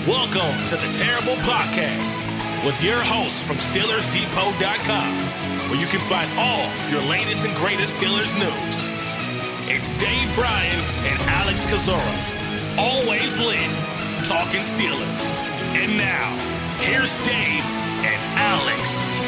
Welcome to the Terrible Podcast with your hosts from SteelersDepot.com, where you can find all your latest and greatest Steelers news. It's Dave Bryan and Alex Kozora, always lit, talking Steelers. And now, here's Dave and Alex.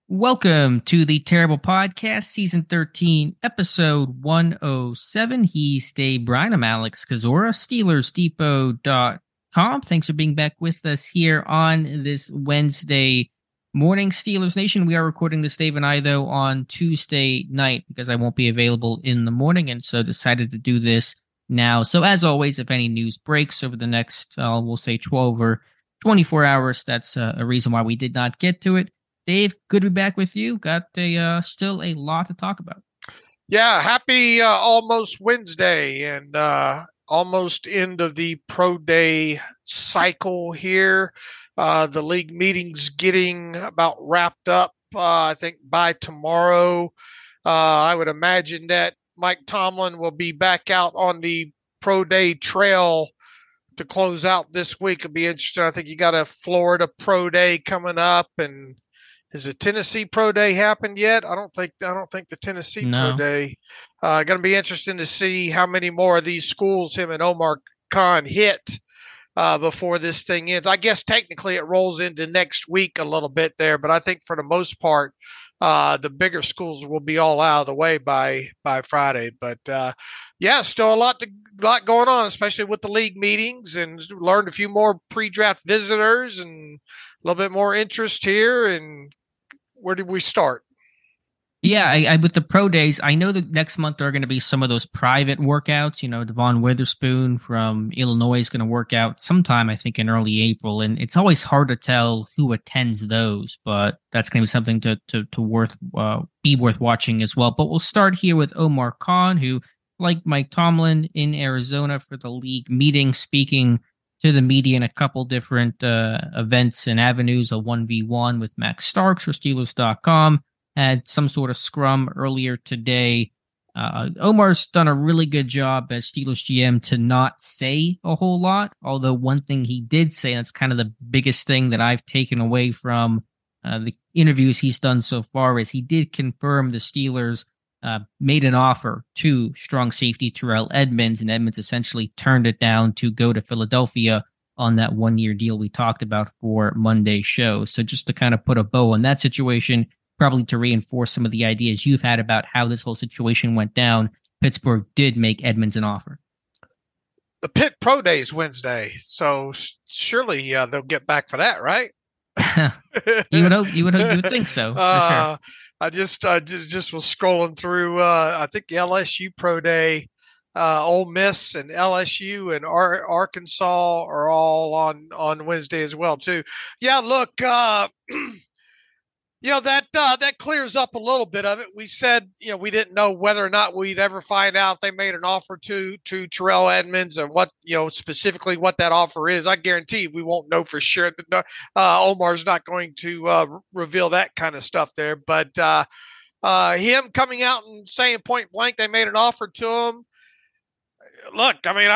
Welcome to the Terrible Podcast, Season 13, Episode 107. He's Dave Bryan. I'm Alex Kozora, SteelersDepot.com. Thanks for being back with us here on this Wednesday morning. Steelers Nation, we are recording this, Dave and I, though, on Tuesday night because I won't be available in the morning, and so decided to do this now. So as always, if any news breaks over the next, we'll say 12 or 24 hours, that's a reason why we did not get to it. Dave, good to be back with you. Got still a lot to talk about. Yeah, happy almost Wednesday and almost end of the pro day cycle here. The league meeting's getting about wrapped up, I think, by tomorrow. I would imagine that Mike Tomlin will be back out on the pro day trail to close out this week. It'll be interesting. I think you got a Florida pro day coming up, and has the Tennessee Pro Day happened yet? I don't think the Tennessee Pro Day. Going to be interesting to see how many more of these schools him and Omar Khan hit before this thing ends. I guess technically it rolls into next week a little bit there, but I think for the most part, the bigger schools will be all out of the way by Friday. But yeah, still a lot going on, especially with the league meetings, and learned a few more pre-draft visitors and a little bit more interest here. And where did we start? Yeah, I with the pro days, I know that next month there are going to be some of those private workouts. You know, Devon Witherspoon from Illinois is going to work out sometime, I think, in early April. And it's always hard to tell who attends those, but that's going to be something to be worth watching as well. But we'll start here with Omar Khan, who, like Mike Tomlin, in Arizona for the league meeting, speaking to the media in a couple different events and avenues, a 1v1 with Max Starks for Steelers.com, had some sort of scrum earlier today. Omar's done a really good job as Steelers GM to not say a whole lot, although one thing he did say, and that's kind of the biggest thing that I've taken away from the interviews he's done so far, is he did confirm the Steelers made an offer to strong safety Terrell Edmunds, and Edmunds essentially turned it down to go to Philadelphia on that one-year deal we talked about for Monday's show. So just to kind of put a bow on that situation, probably to reinforce some of the ideas you've had about how this whole situation went down, Pittsburgh did make Edmunds an offer. The Pitt Pro Day is Wednesday, so surely they'll get back for that, right? You would think so. For sure. I just was scrolling through. I think the LSU Pro Day, Ole Miss and LSU and Arkansas are all on Wednesday as well too. Yeah, look, that clears up a little bit of it. We said we didn't know whether or not we'd ever find out if they made an offer to Terrell Edmunds and what specifically what that offer is. I guarantee we won't know for sure. Omar's not going to reveal that kind of stuff there. But him coming out and saying point blank they made an offer to him. Look, I mean,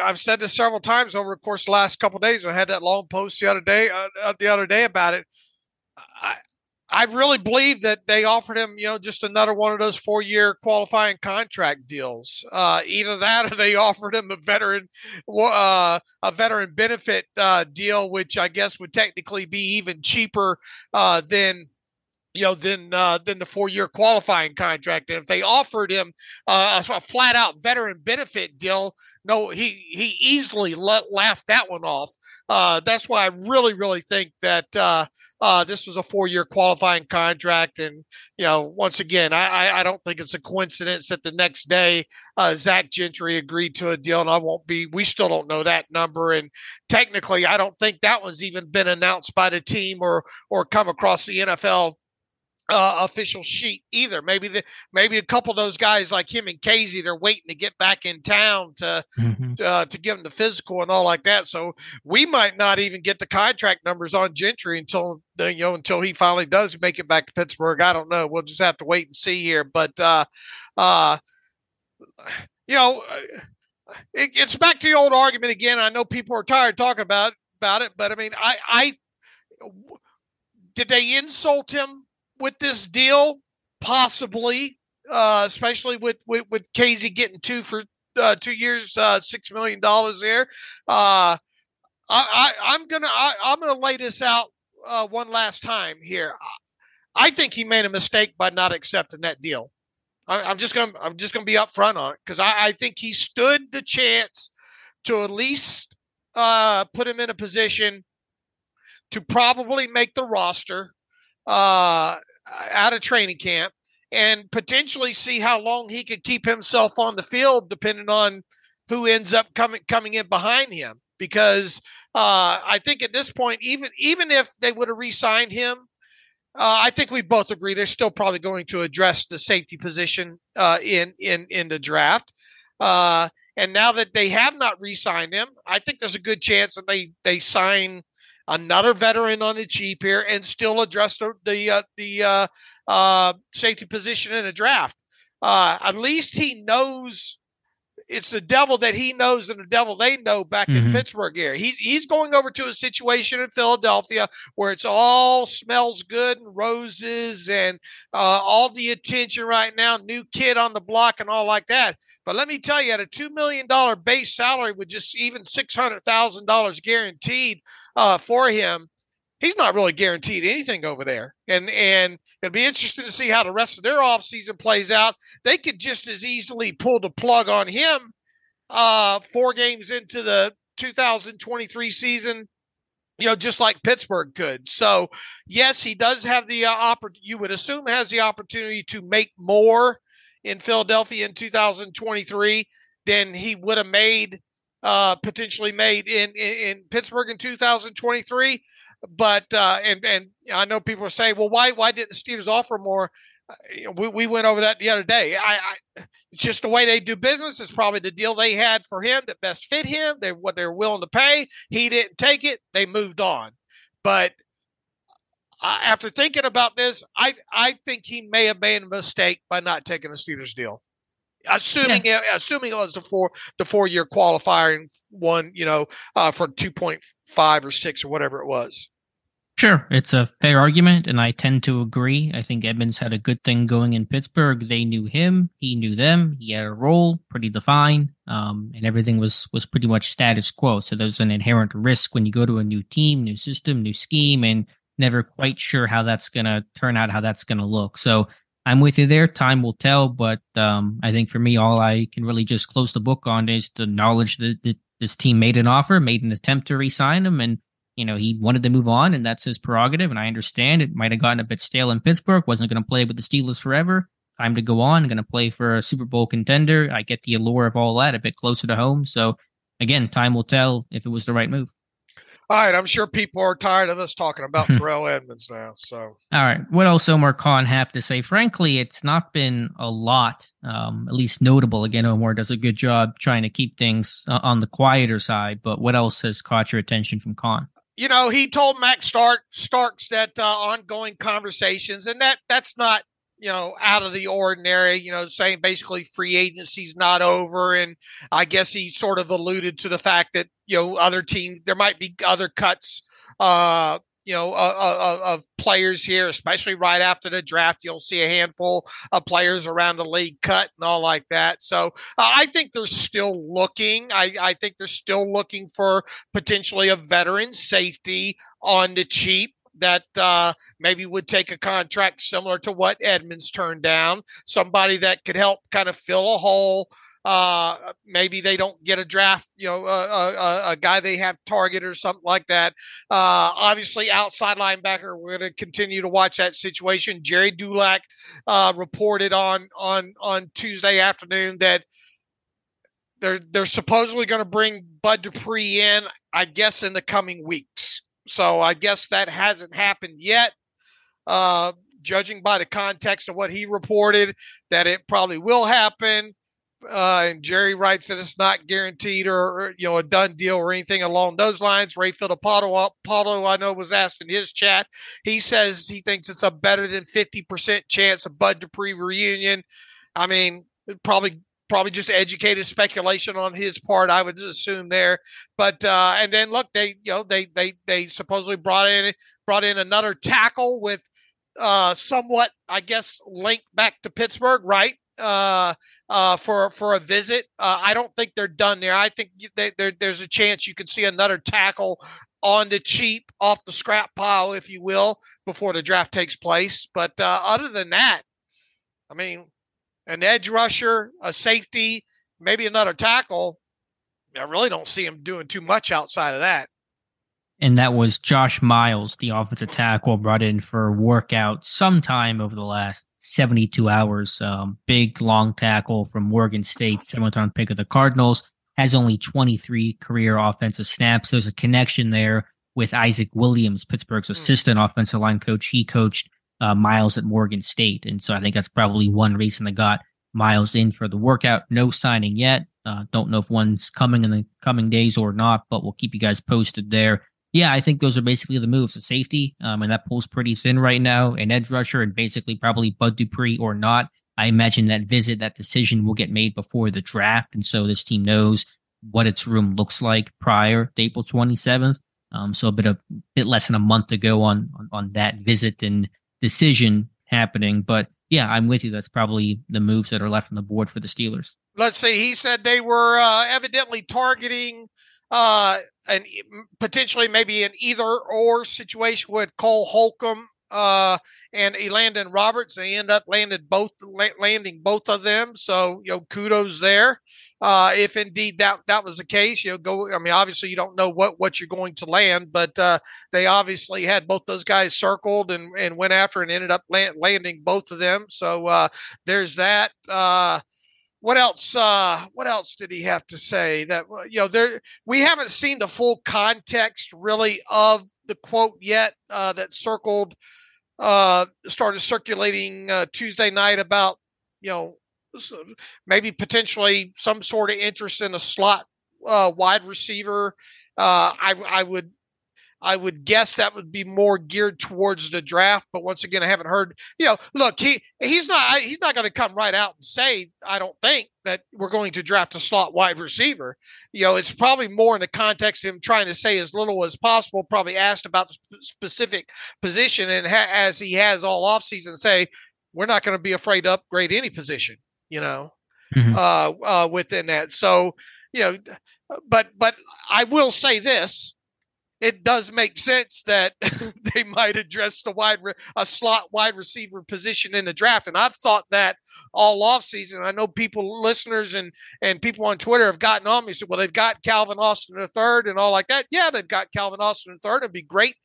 I've said this several times over the course of the last couple of days. I had that long post the other day about it. I really believe that they offered him, just another one of those 4-year qualifying contract deals. Either that, or they offered him a veteran benefit deal, which I guess would technically be even cheaper than the 4-year qualifying contract. And if they offered him a flat out veteran benefit deal, no, he easily laughed that one off. That's why I really, really think that this was a 4-year qualifying contract. And, once again, I don't think it's a coincidence that the next day Zach Gentry agreed to a deal, and we still don't know that number. And technically, I don't think that one's even been announced by the team or come across the NFL official sheet either. Maybe a couple of those guys like him and Casey, they're waiting to get back in town to give them the physical and all like that. So we might not even get the contract numbers on Gentry until he finally does make it back to Pittsburgh. I don't know. We'll just have to wait and see here. But you know, it's back to the old argument again. I know people are tired of talking about it, but I mean, I did they insult him with this deal? Possibly, especially with Casey getting 2 for 2 years, $6 million there. I'm gonna lay this out one last time here. I think he made a mistake by not accepting that deal. I'm just gonna be upfront on it because I think he stood the chance to at least put him in a position to probably make the roster out of training camp and potentially see how long he could keep himself on the field, depending on who ends up coming in behind him. Because I think at this point, even if they would have re-signed him, I think we both agree they're still probably going to address the safety position in the draft. And now that they have not re-signed him, I think there's a good chance that they sign another veteran on the cheap here and still address the safety position in the draft. At least he knows it's the devil that he knows and the devil they know back in Pittsburgh here. He's going over to a situation in Philadelphia where it's all smells good and roses and all the attention right now, new kid on the block and all like that. But let me tell you, at a $2 million base salary with just even $600,000 guaranteed for him, he's not really guaranteed anything over there. And it'll be interesting to see how the rest of their offseason plays out. They could just as easily pull the plug on him 4 games into the 2023 season, just like Pittsburgh could. So, yes, he does have the you would assume has the opportunity to make more in Philadelphia in 2023 than he would have made potentially made in Pittsburgh in 2023. But and I know people are saying, well, why didn't the Steelers offer more? We went over that the other day. It's just the way they do business. It's probably the deal they had for him that best fit him. What they're willing to pay. He didn't take it. They moved on. But after thinking about this, I think he may have made a mistake by not taking the Steelers deal. Assuming it was the 4-year qualifier and one, for 2.5 or 6 or whatever it was. Sure, it's a fair argument, and I tend to agree. I think Edmunds had a good thing going in Pittsburgh. They knew him, he knew them. He had a role, pretty defined, and everything was pretty much status quo. So there's an inherent risk when you go to a new team, new system, new scheme, and never quite sure how that's going to turn out, how that's going to look. So I'm with you there. Time will tell, but I think for me, all I can really just close the book on is the knowledge that this team made an offer, made an attempt to re-sign him, and he wanted to move on, and that's his prerogative. And I understand it might have gotten a bit stale in Pittsburgh. Wasn't going to play with the Steelers forever. Time to go on. Going to play for a Super Bowl contender. I get the allure of all that a bit closer to home. So again, time will tell if it was the right move. All right, I'm sure people are tired of us talking about Terrell Edmunds now. So, all right, what else Omar Khan have to say? Frankly, it's not been a lot, at least notable. Again, Omar does a good job trying to keep things on the quieter side. But what else has caught your attention from Khan? He told Max Starks that ongoing conversations, and that's not out of the ordinary. Saying basically free agency's not over, and I guess he sort of alluded to the fact that other teams, there might be other cuts of players here, especially right after the draft. You'll see a handful of players around the league cut and all like that. So I think they're still looking. I think they're still looking for potentially a veteran safety on the cheap that maybe would take a contract similar to what Edmunds turned down, somebody that could help kind of fill a hole. Maybe they don't get a draft, a guy they have targeted or something like that. Obviously, outside linebacker, we're going to continue to watch that situation. Jerry Dulac reported on Tuesday afternoon that they're supposedly going to bring Bud Dupree in, I guess, in the coming weeks. So I guess that hasn't happened yet. Judging by the context of what he reported, that it probably will happen. And Jerry writes that it's not guaranteed or a done deal or anything along those lines. Ray Filippo, I know, was asked in his chat. He says he thinks it's a better than 50% chance of Bud Dupree reunion. I mean, it'd probably probably just educated speculation on his part, I would assume there. But and then look, they supposedly brought in another tackle with somewhat, I guess, linked back to Pittsburgh, right? For a visit. I don't think they're done there. I think there's a chance you could see another tackle on the cheap off the scrap pile, if you will, before the draft takes place. But other than that, I mean, an edge rusher, a safety, maybe another tackle. I really don't see him doing too much outside of that. And that was Josh Miles, the offensive tackle, brought in for a workout sometime over the last 72 hours. Big, long tackle from Morgan State, 7th-round pick of the Cardinals, has only 23 career offensive snaps. There's a connection there with Isaac Williams, Pittsburgh's assistant offensive line coach. He coached Miles at Morgan State. And so I think that's probably one reason they got Miles in for the workout. No signing yet. Don't know if one's coming in the coming days or not, but we'll keep you guys posted there. Yeah, I think those are basically the moves. A safety, and that pool's pretty thin right now. An edge rusher, and basically probably Bud Dupree or not. I imagine that decision will get made before the draft, and so this team knows what its room looks like prior to April 27th. So a bit less than a month to go on that visit and decision happening. But yeah, I'm with you. That's probably the moves that are left on the board for the Steelers. Let's see. He said they were evidently targeting and potentially maybe an either or situation with Cole Holcomb and Elandon Roberts. They end up landing both of them. So, kudos there. If indeed that was the case, go. I mean, obviously you don't know what you're going to land, but they obviously had both those guys circled and went after and ended up landing both of them. So there's that. What else? What else did he have to say? That we haven't seen the full context really of the quote yet. That started circulating Tuesday night about maybe potentially some sort of interest in a slot wide receiver. I would guess that would be more geared towards the draft, but once again, I haven't heard. Look, he's not going to come right out and say, I don't think that we're going to draft a slot wide receiver. It's probably more in the context of him trying to say as little as possible. Probably asked about the specific position, and as he has all offseason, say we're not going to be afraid to upgrade any position. Within that. So but I will say this. It does make sense that they might address a slot wide receiver position in the draft. And I've thought that all offseason. I know listeners and people on Twitter have gotten on me. Said, well, they've got Calvin Austin III and all like that. Yeah, they've got Calvin Austin III. It'd be great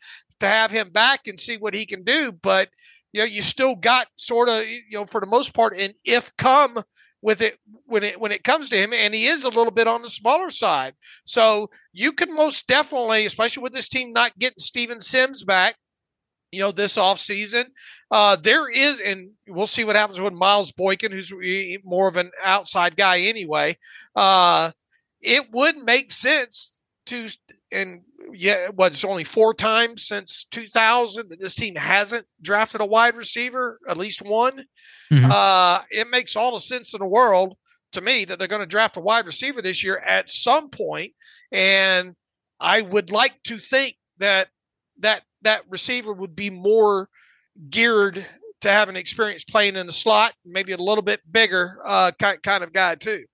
to have him back and see what he can do. But, you still got sort of, for the most part, an if come with it when it comes to him, and he is a little bit on the smaller side. So you can most definitely, especially with this team not getting Steven Sims back, this offseason, there is, and we'll see what happens with Miles Boykin, who's more of an outside guy anyway. It would make sense to, and it's only 4 times since 2000 that this team hasn't drafted a wide receiver, at least one. Mm-hmm. It makes all the sense in the world to me that they're going to draft a wide receiver this year at some point. And I would like to think that receiver would be more geared to have an experience playing in the slot, maybe a little bit bigger kind of guy too.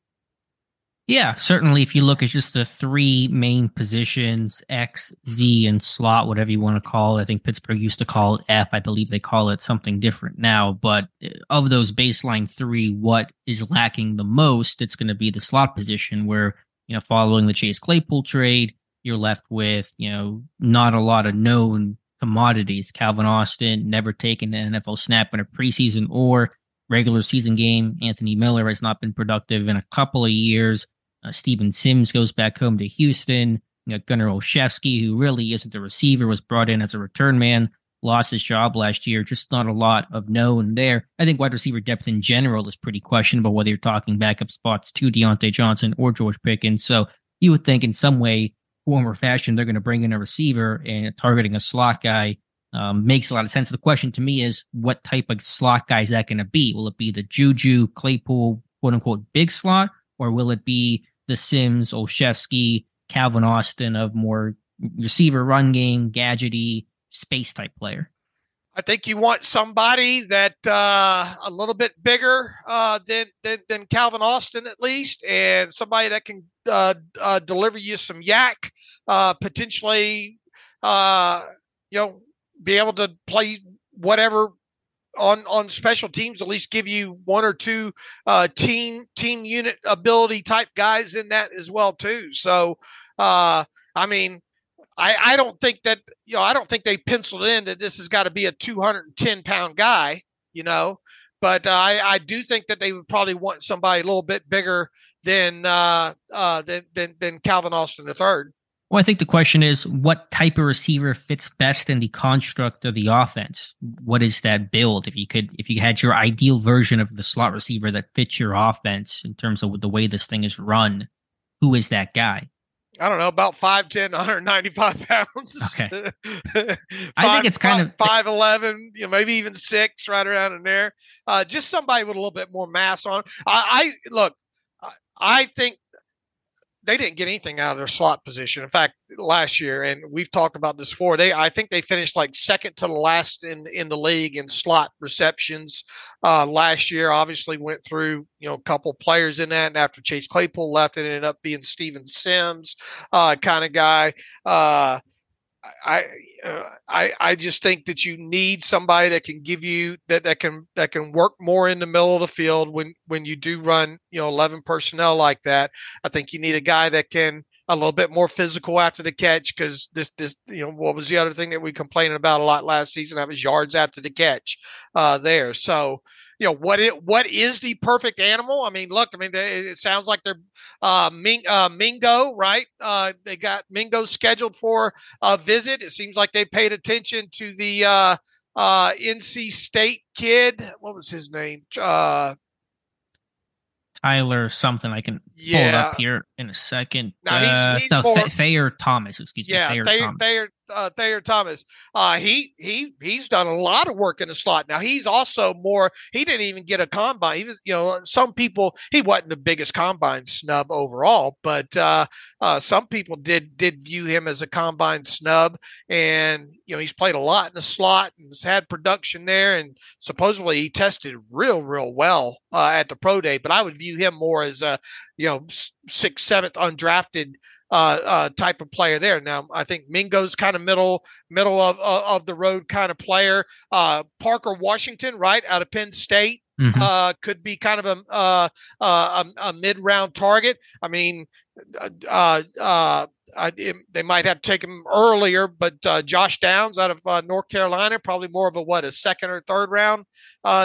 Yeah, certainly if you look at just the 3 main positions, X, Z, and slot, whatever you want to call it. I think Pittsburgh used to call it F. I believe they call it something different now. But of those baseline 3, what is lacking the most, it's going to be the slot position where, following the Chase Claypool trade, you're left with, not a lot of known commodities. Calvin Austin, never taken an NFL snap in a preseason or regular season game. Anthony Miller has not been productive in a couple of years. Steven Sims goes back home to Houston. Gunnar Olszewski, who really isn't a receiver, was brought in as a return man, lost his job last year. Just not a lot of known there. I think wide receiver depth in general is pretty questionable, whether you're talking backup spots to Deontay Johnson or George Pickens. So you would think in some way, form or fashion, they're going to bring in a receiver, and targeting a slot guy makes a lot of sense. The question to me is, what type of slot guy is that going to be? Will it be the Juju, Claypool, quote unquote big slot, or will it be the Sims, Olszewski, Calvin Austin of more receiver, run game, gadgety, space type player? I think you want somebody that a little bit bigger than Calvin Austin at least, and somebody that can deliver you some yak, potentially, be able to play whatever on special teams, at least give you one or two team unit ability type guys in that as well too. So, I don't think that, I don't think they penciled in that this has got to be a 210-pound guy, but I do think that they would probably want somebody a little bit bigger than Calvin Austin III. Well, I think the question is, what type of receiver fits best in the construct of the offense? What is that build? If you had your ideal version of the slot receiver that fits your offense in terms of the way this thing is run, who is that guy? I don't know, about 5'10", 195 pounds. Okay. I think it's kind of 5'11", maybe even 6, right around in there. Just somebody with a little bit more mass on. I think they didn't get anything out of their slot position. In fact, last year, and we've talked about this before, I think they finished like second to the last in the league in slot receptions last year. Obviously went through, a couple players in that, and after Chase Claypool left, it ended up being Steven Sims kind of guy. I just think that you need somebody that can give you that can work more in the middle of the field when you do run 11 personnel like that. I think you need a guy that can a little bit more physical after the catch, because this what was the other thing that we complained about a lot last season? That was yards after the catch there. So what is the perfect animal? It sounds like they're Mingo, right? They got Mingo scheduled for a visit. It seems like they paid attention to the NC State kid. What was his name? Tyler something. I can pull it up here in a second. Thayer Thomas. Excuse me. Thayer Thomas. He's done a lot of work in the slot. Now he's also he didn't even get a combine. He was, some people, he wasn't the biggest combine snub overall, but some people did view him as a combine snub, and he's played a lot in the slot and has had production there, and supposedly he tested real well at the pro day. But I would view him more as a 6th, 7th undrafted type of player there. Now, I think Mingo's kind of middle of the road kind of player. Parker Washington, right, out of Penn State, could be kind of a mid-round target. They might have to take him earlier, but Josh Downs out of North Carolina, probably more of a second or third round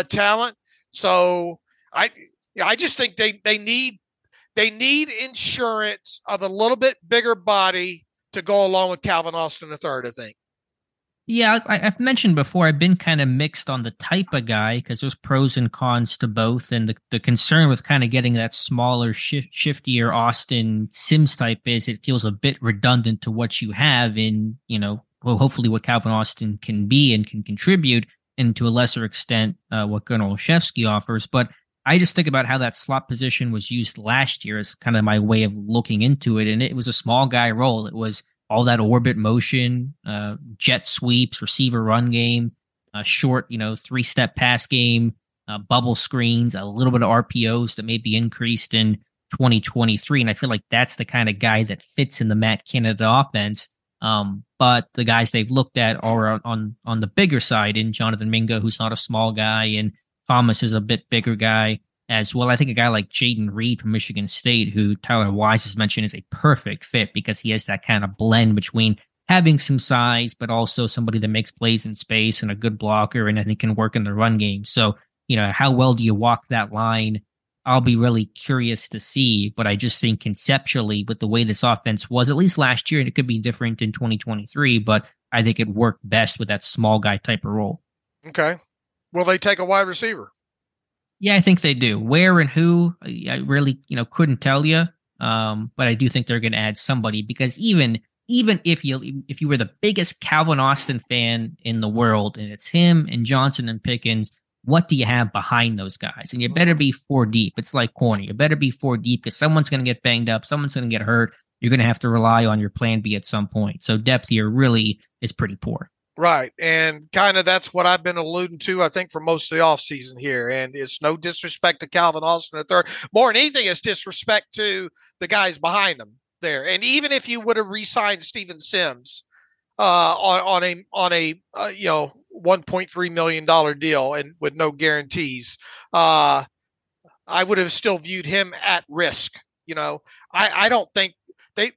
talent. So I just think they need insurance of a little bit bigger body to go along with Calvin Austin III, I think. Yeah, I've mentioned before, I've been kind of mixed on the type of guy because there's pros and cons to both. And the concern with kind of getting that smaller, shiftier Austin Sims type is it feels a bit redundant to what you have in, hopefully what Calvin Austin can be and can contribute, and to a lesser extent, what Gunnar Olszewski offers. But I just think about how that slot position was used last year as kind of my way of looking into it. And it was a small guy role. It was all that orbit motion, jet sweeps, receiver run game, short, 3-step pass game, bubble screens, a little bit of RPOs that may be increased in 2023. And I feel like that's the kind of guy that fits in the Matt Canada offense. But the guys they've looked at are on the bigger side, in Jonathan Mingo, who's not a small guy, and Thomas is a bit bigger guy as well. I think a guy like Jaden Reed from Michigan State, who Tyler Wise has mentioned, is a perfect fit because he has that kind of blend between having some size, but also somebody that makes plays in space and a good blocker, and I think can work in the run game. So, how well do you walk that line? I'll be really curious to see, but I just think conceptually, with the way this offense was, at least last year, and it could be different in 2023, but I think it worked best with that small guy type of role. Okay. Will they take a wide receiver? Yeah, I think they do. Where and who, I really, couldn't tell you. But I do think they're going to add somebody, because even if you were the biggest Calvin Austin fan in the world, and it's him and Johnson and Pickens, what do you have behind those guys? And you better be 4 deep. It's like corny. You better be 4 deep because someone's going to get banged up. Someone's going to get hurt. You're going to have to rely on your plan B at some point. So depth here really is pretty poor. Right. And kind of that's what I've been alluding to, I think, for most of the offseason here. And it's no disrespect to Calvin Austin III. More than anything, it's disrespect to the guys behind him there. And even if you would have re-signed Steven Sims on a $1.3 million deal and with no guarantees, I would have still viewed him at risk. I don't think they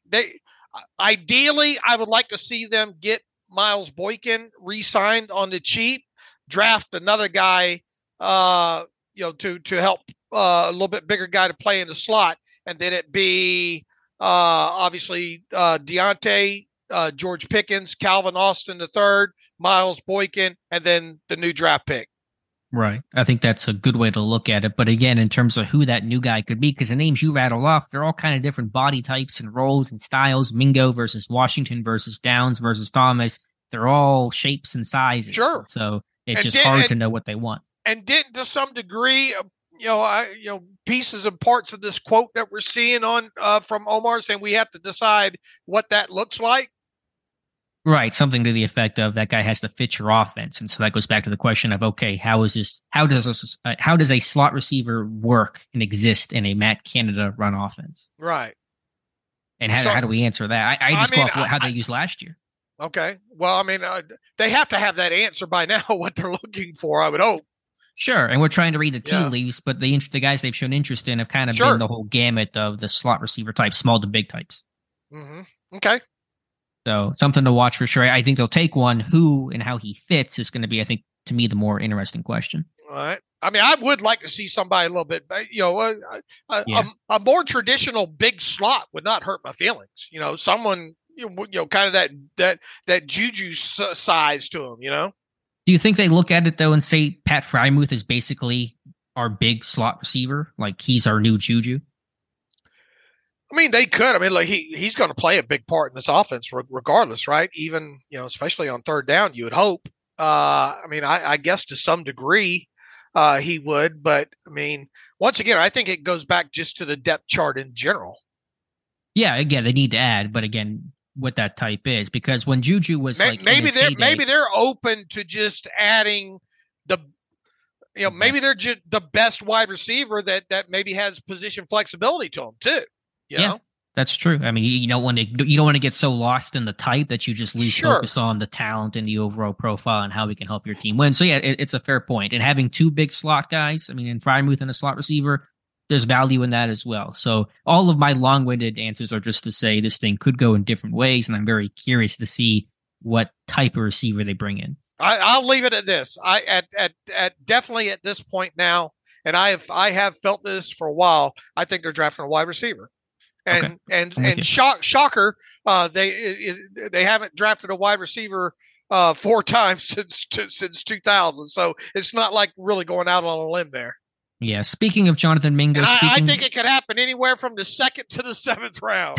ideally, I would like to see them get Miles Boykin re-signed on the cheap, draft another guy, to help a little bit bigger guy to play in the slot, and then it be obviously Deontay, George Pickens, Calvin Austin III, Miles Boykin, and then the new draft pick. Right. I think that's a good way to look at it. But again, in terms of who that new guy could be, because the names you rattle off, they're all kind of different body types and roles and styles. Mingo versus Washington versus Downs versus Thomas. They're all shapes and sizes. Sure. So it's just hard to know what they want. And didn't, to some degree, pieces and parts of this quote that we're seeing on from Omar saying we have to decide what that looks like. Right, something to the effect of that guy has to fit your offense, and so that goes back to the question of okay, how does a slot receiver work and exist in a Matt Canada run offense? Right, and how do we answer that? I just go off how they used last year. Okay, well, I mean, they have to have that answer by now. What they're looking for, I would hope. Sure, and we're trying to read the tea leaves, but the guys they've shown interest in have kind of been the whole gamut of the slot receiver type, small to big types. Mm-hmm. Okay. So something to watch for sure. I think they'll take one. Who and how he fits is going to be, I think, to me, the more interesting question. All right. I mean, I would like to see somebody a little bit, a more traditional big slot would not hurt my feelings. Someone, kind of that Juju size to him, Do you think they look at it, though, and say Pat Freiermuth is basically our big slot receiver? Like he's our new Juju? I mean, they could. I mean, like he's going to play a big part in this offense regardless, right? Even, especially on third down, you would hope. I mean, I guess to some degree he would. But, I mean, once again, I think it goes back just to the depth chart in general. Yeah, again, they need to add. But, again, what that type is. Because when Juju was maybe they're open to just adding maybe they're just the best wide receiver that maybe has position flexibility to them too. Yeah, that's true. I mean, you don't want to get so lost in the type that you just lose focus on the talent and the overall profile and how we can help your team win. So yeah, it's a fair point. And having 2 big slot guys, I mean, in Freiermuth and a slot receiver, there's value in that as well. So all of my long-winded answers are just to say this thing could go in different ways, and I'm very curious to see what type of receiver they bring in. I'll leave it at this. At definitely at this point now, and I have felt this for a while. I think they're drafting a wide receiver. And shocker, they haven't drafted a wide receiver 4 times since 2000. So it's not like really going out on a limb there. Yeah. Speaking of Jonathan Mingo, I think it could happen anywhere from the 2nd to the 7th round.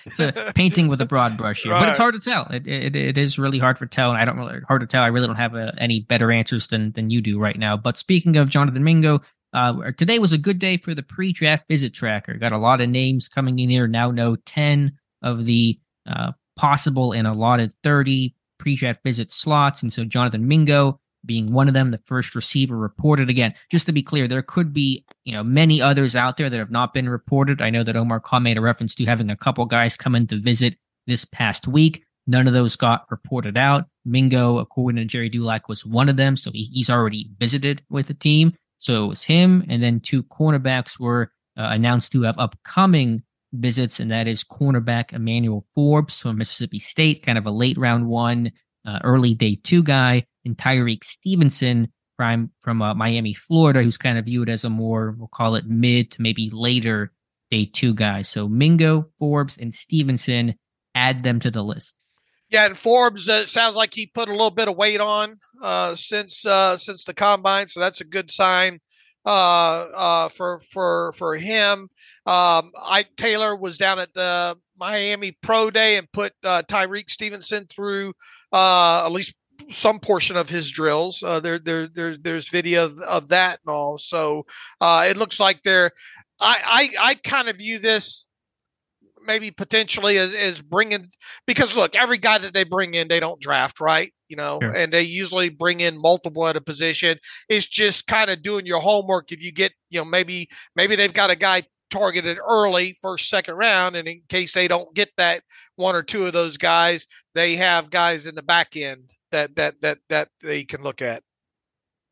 it's a painting with a broad brush here, but it's hard to tell. It is really hard to tell, and hard to tell. I really don't have any better answers than you do right now. But speaking of Jonathan Mingo. Today was a good day for the pre-draft visit tracker. Got a lot of names coming in here. Now know 10 of the possible and allotted 30 pre-draft visit slots. And so Jonathan Mingo being one of them, the first receiver reported. Again, just to be clear, there could be many others out there that have not been reported. I know that Omar Khan made a reference to having a couple guys come in to visit this past week. None of those got reported out. Mingo, according to Jerry Dulac, was one of them. So he's already visited with the team. So it was him, and then 2 cornerbacks were announced to have upcoming visits, and that is cornerback Emmanuel Forbes from Mississippi State, kind of a late round 1, early day 2 guy, and Tyreek Stevenson from Miami, Florida, who's kind of viewed as a more, we'll call it mid to maybe later day 2 guy. So Mingo, Forbes, and Stevenson, add them to the list. Yeah, and Forbes sounds like he put a little bit of weight on since the combine, so that's a good sign for him. Ike Taylor was down at the Miami Pro Day and put Tyreek Stevenson through at least some portion of his drills. There's video of that and all. So it looks like I kind of view this maybe potentially as bringing, because look, every guy that they bring in, they don't draft, right? Sure. And they usually bring in multiple at a position. It's just kind of doing your homework. If you get, maybe they've got a guy targeted early, first, second round, and in case they don't get that one or two of those guys, they have guys in the back end that they can look at.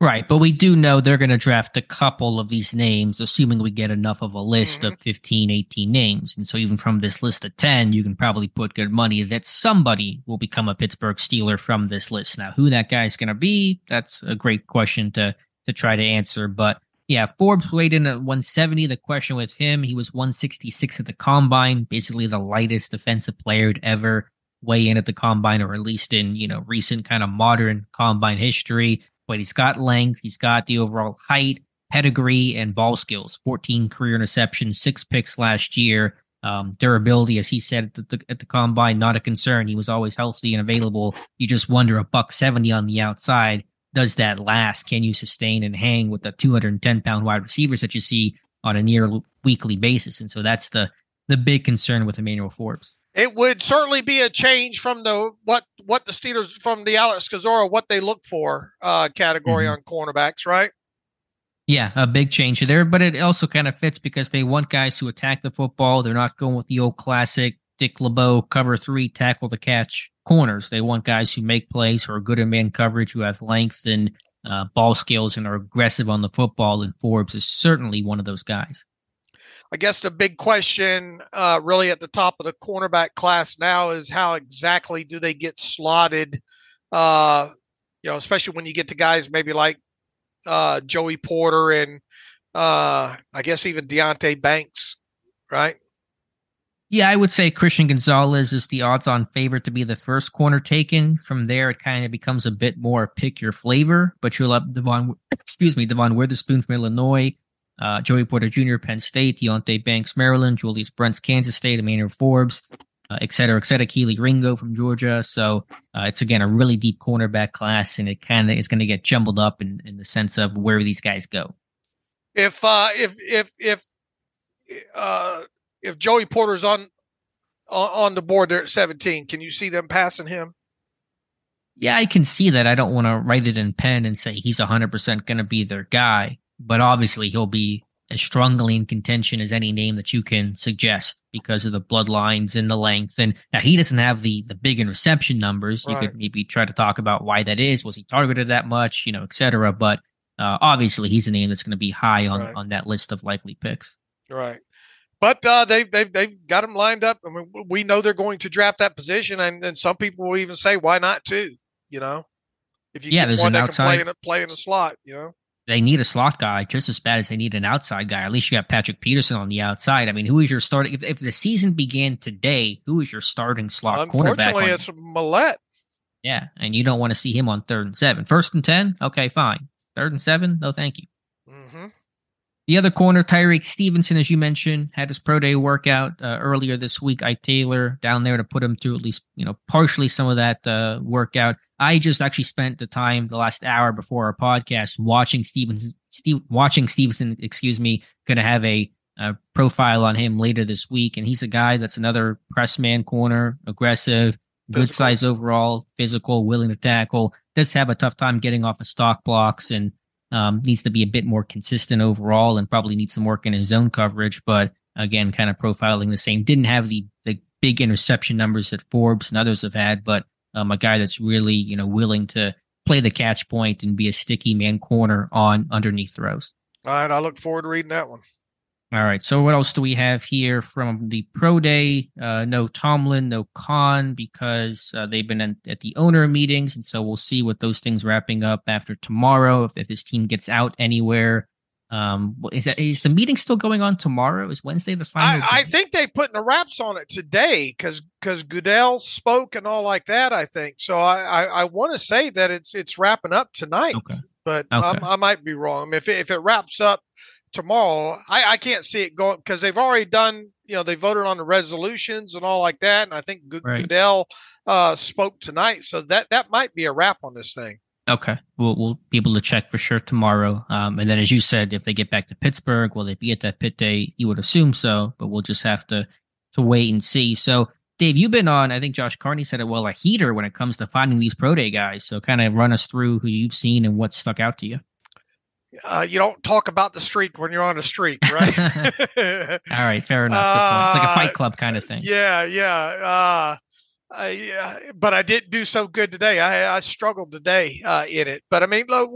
Right, but we do know they're going to draft a couple of these names, assuming we get enough of a list of 15, 18 names. And so even from this list of 10, you can probably put good money that somebody will become a Pittsburgh Steeler from this list. Now, who that guy is going to be, that's a great question to try to answer. But yeah, Forbes weighed in at 170. The question with him, he was 166 at the Combine, basically the lightest defensive player to ever weigh in at the Combine, or at least in, recent kind of modern Combine history. But he's got length, he's got the overall height, pedigree, and ball skills. 14 career interceptions, 6 picks last year. Durability, as he said at the Combine, not a concern. He was always healthy and available. You just wonder, a $170 on the outside, does that last? Can you sustain and hang with the 210-pound wide receivers that you see on a near weekly basis? And so that's the big concern with Emmanuel Forbes. It would certainly be a change from what the Steelers, from the Alex Kozora, what they look for category on cornerbacks, right? Yeah, a big change there, but it also kind of fits because they want guys who attack the football. They're not going with the old classic Dick LeBeau cover 3, tackle the catch corners. They want guys who make plays, who are good in man coverage, who have length and ball skills and are aggressive on the football, and Forbes is certainly one of those guys. I guess the big question really at the top of the cornerback class now is how exactly do they get slotted, especially when you get to guys maybe like Joey Porter and I guess even Deonte Banks, right? Yeah, I would say Christian Gonzalez is the odds-on favorite to be the first corner taken. From there, it kind of becomes a bit more pick your flavor, but you'll have Devon Witherspoon from Illinois, Joey Porter Jr., Penn State, Deonte Banks, Maryland, Julius Brents, Kansas State, Emmanuel Forbes, et cetera, Keely Ringo from Georgia. So it's, again, a really deep cornerback class, and it kind of is going to get jumbled up in the sense of where these guys go. If Joey Porter's on the board there at 17, can you see them passing him? Yeah, I can see that. I don't want to write it in pen and say he's 100% going to be their guy. But obviously, he'll be as strongly in contention as any name that you can suggest because of the bloodlines and the length. And now he doesn't have the big interception numbers. Right. You could maybe try to talk about why that is. Was he targeted that much, et cetera. But obviously, he's a name that's going to be high on that list of likely picks. Right. But they've got him lined up. I mean, we know they're going to draft that position, and some people will even say, why not two? If you get one that can play in the slot, They need a slot guy just as bad as they need an outside guy. At least you got Patrick Peterson on the outside. I mean, who is your starting? If the season began today, who is your starting slot cornerback? Unfortunately, it's Millette. Yeah, and you don't want to see him on 3rd and 7. 1st and 10? Okay, fine. 3rd and 7? No, thank you. Mm-hmm. The other corner, Tyreek Stevenson, as you mentioned, had his pro day workout earlier this week. Ike Taylor down there to put him through at least, partially some of that workout. I just actually spent the time the last hour before our podcast watching Stevenson. Going to have a profile on him later this week, and he's a guy that's another press man corner, aggressive, good size overall, physical, willing to tackle. Does have a tough time getting off of stock blocks, and needs to be a bit more consistent overall, and probably needs some work in his zone coverage. But again, kind of profiling the same. Didn't have the big interception numbers that Forbes and others have had, but a guy that's really, willing to play the catch point and be a sticky man corner on underneath throws. All right, I look forward to reading that one. All right, so what else do we have here from the pro day? No Tomlin, no Khan, because they've been at the owner meetings, and so we'll see what those things wrapping up after tomorrow. If this team gets out anywhere, is the meeting still going on tomorrow? Is Wednesday the final? I think they putting the wraps on it today because Goodell spoke and all like that. I think so. I want to say that it's wrapping up tonight, but I might be wrong. If it wraps up tomorrow, I can't see it going because they've already done. They voted on the resolutions and all like that, and I think Goodell spoke tonight, so that might be a wrap on this thing. Okay, we'll be able to check for sure tomorrow. And then, as you said, if they get back to Pittsburgh, will they be at that pit day? You would assume so, but we'll just have to wait and see. So, Dave, you've been on, I think Josh Carney said it well, a heater when it comes to finding these pro day guys. So, kind of run us through who you've seen and what stuck out to you. You don't talk about the streak when you're on a streak, right? All right, fair enough. Good point. It's like a Fight Club kind of thing. Yeah. But I didn't do so good today. I struggled today in it. But I mean, look,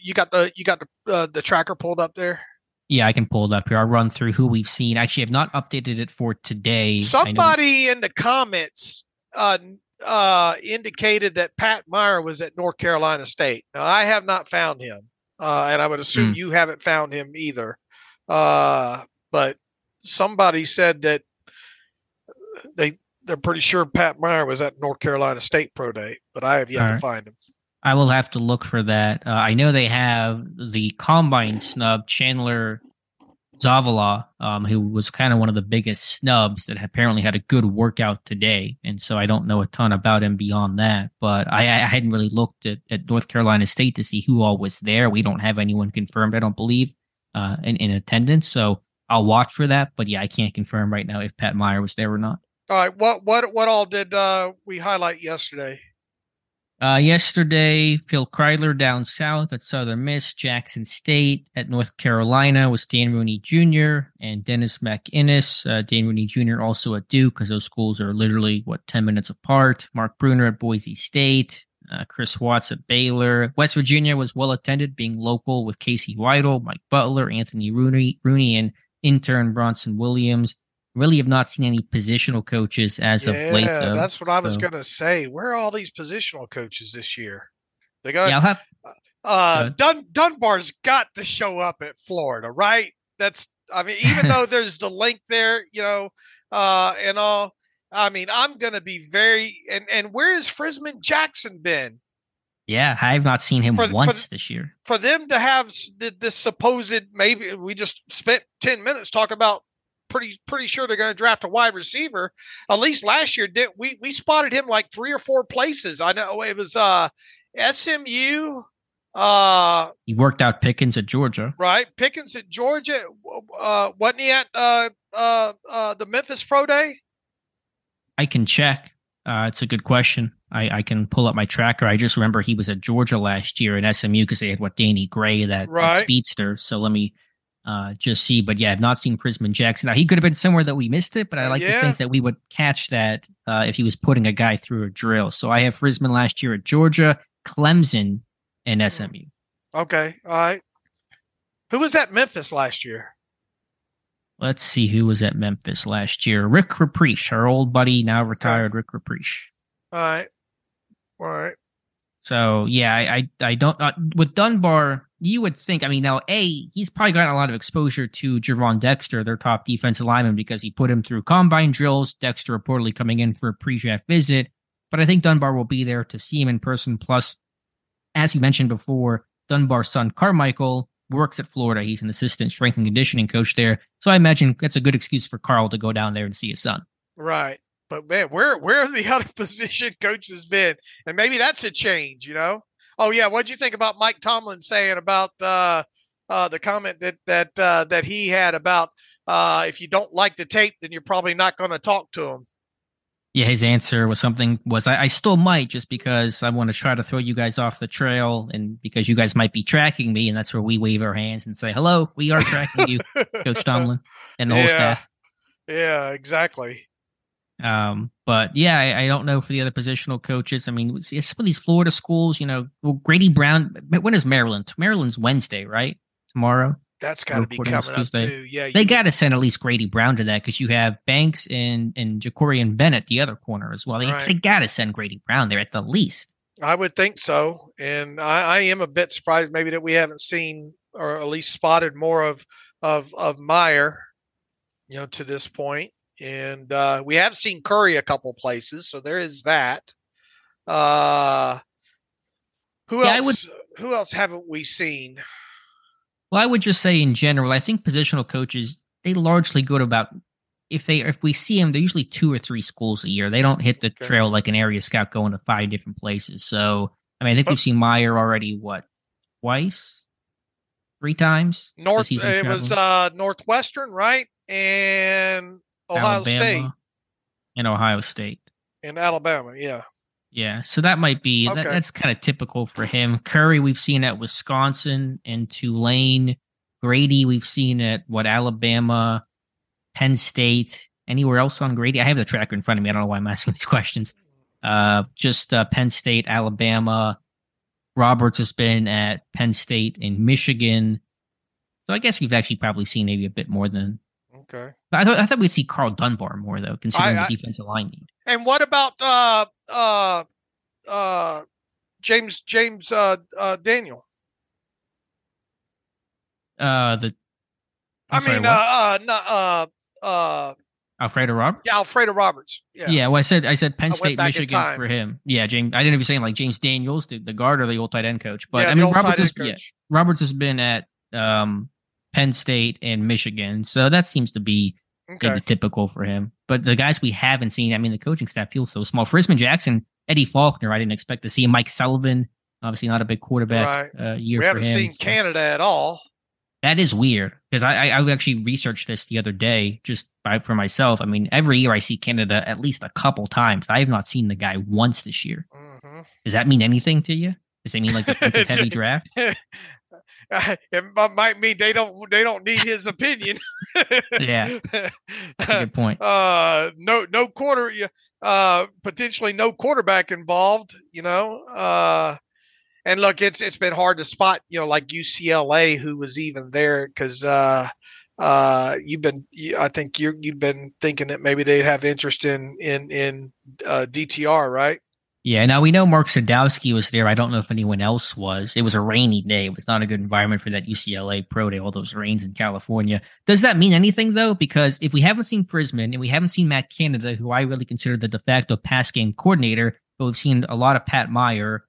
you got the tracker pulled up there. Yeah, I can pull it up here. I'll run through who we've seen. Actually, I've not updated it for today. Somebody in the comments indicated that Pat Meyer was at North Carolina State. Now, I have not found him, and I would assume you haven't found him either. But somebody said that they're pretty sure Pat Meyer was at North Carolina State Pro Day, but I have yet to find him. I will have to look for that. I know they have the combine snub, Chandler Zavala, who was kind of one of the biggest snubs that apparently had a good workout today. And so I don't know a ton about him beyond that, but I hadn't really looked at North Carolina State to see who all was there. We don't have anyone confirmed, I don't believe, in attendance. So I'll watch for that. But yeah, I can't confirm right now if Pat Meyer was there or not. All right. What all did we highlight yesterday? Yesterday, Phil Kreidler down south at Southern Miss, Jackson State at North Carolina was Dan Rooney Jr. and Dennis McInnes. Dan Rooney Jr. also at Duke because those schools are literally, 10 minutes apart. Mark Bruner at Boise State, Chris Watts at Baylor. West Virginia was well attended, being local with Casey Weidel, Mike Butler, Anthony Rooney, and intern Bronson Williams. Really have not seen any positional coaches as of late, though. Yeah, that's what I was going to say. Where are all these positional coaches this year? They got Dunbar's got to show up at Florida, right? Even though there's the link there, and all. I mean, I'm going to be and where has Frisman Jackson been? Yeah, I have not seen him once this year. For them to have this supposed, maybe we just spent 10 minutes talking about pretty sure they're going to draft a wide receiver. At least last year, we spotted him like 3 or 4 places. I know it was SMU. He worked out Pickens at Georgia, right? Pickens at Georgia. Wasn't he at the Memphis Pro Day? I can check. It's a good question. I can pull up my tracker. I just remember he was at Georgia last year at SMU because they had Danny Gray, that speedster. So let me just see. But yeah, I've not seen Frisman Jackson. Now, he could have been somewhere that we missed it, but I like to think that we would catch that if he was putting a guy through a drill. So I have Frisman last year at Georgia, Clemson, and SMU. Okay. All right. Who was at Memphis last year? Let's see who was at Memphis last year. Rick Rapriche, our old buddy, now retired Rick Rapriche. All right. So, yeah, I don't with Dunbar, you would think, now, he's probably gotten a lot of exposure to Javon Dexter, their top defensive lineman, because he put him through combine drills, Dexter reportedly coming in for a pre-draft visit. But I think Dunbar will be there to see him in person. Plus, as you mentioned before, Dunbar's son, Carmichael, works at Florida. He's an assistant strength and conditioning coach there. So I imagine that's a good excuse for Carl to go down there and see his son. Right. But, man, where have the other position coaches been? And maybe that's a change, Oh, yeah. What'd you think about Mike Tomlin saying about the comment that he had about if you don't like the tape, then you're probably not going to talk to him? Yeah, his answer was I still might, just because I want to try to throw you guys off the trail and because you guys might be tracking me. And that's where we wave our hands and say, hello, we are tracking you, Coach Tomlin and the whole staff. Yeah, exactly. But yeah, I don't know for the other positional coaches. Some of these Florida schools, Grady Brown, when is Maryland? Maryland's Wednesday, right? Tomorrow. That's got to be coming up too. Yeah, they got to send at least Grady Brown to that because you have Banks and Jacorian Bennett, the other corner as well. They got to send Grady Brown there at the least. I would think so, and I am a bit surprised maybe that we haven't seen or at least spotted more of Meyer, to this point. And we have seen Curry a couple places, so there is that. Who else haven't we seen? Well, I would just say in general, I think positional coaches, they largely go to about if we see them, they're usually 2 or 3 schools a year. They don't hit the trail like an area scout going to 5 different places. So I mean, I think we've seen Meyer already. Twice, 3 times. It was Northwestern, right, and Ohio State, and Ohio State, and Alabama. Yeah. Yeah, so that might be that's kind of typical for him. Curry, we've seen at Wisconsin and Tulane. Grady, we've seen at Alabama, Penn State. Anywhere else on Grady? I have the tracker in front of me. I don't know why I'm asking these questions. Just Penn State, Alabama. Roberts has been at Penn State and Michigan. So I guess we've actually probably seen maybe a bit more than. Okay. I thought we'd see Carl Dunbar more though, considering the defensive line need. And what about James Daniel? Alfredo Roberts? Yeah, Alfredo Roberts. Yeah. Well, I said Penn State, Michigan for him. Yeah, James. I didn't know if you're saying like James Daniels, the guard, or the old tight end coach. But I mean, Roberts has been at Penn State and Michigan, so that seems to be maybe typical for him. But the guys we haven't seen, I mean, the coaching staff feels so small. Frisman Jackson, Eddie Faulkner, I didn't expect to see him. Mike Sullivan, obviously not a big quarterback year for him. We haven't seen Canada at all. That is weird because I actually researched this the other day for myself. I mean, every year I see Canada at least a couple times. I have not seen the guy once this year. Mm-hmm. Does that mean anything to you? Does it mean like defensive heavy draft? It might mean they don't need his opinion. Yeah, that's a good point. Potentially no quarterback involved. You know. And look, it's been hard to spot, like UCLA, who was even there, because I think you've been thinking that maybe they'd have interest in DTR, right? Yeah. Now we know Mark Sadowski was there. I don't know if anyone else was. It was a rainy day. It was not a good environment for that UCLA pro day. All those rains in California. Does that mean anything though? Because if we haven't seen Frisman and we haven't seen Matt Canada, who I really consider the de facto pass game coordinator, but we've seen a lot of Pat Meyer.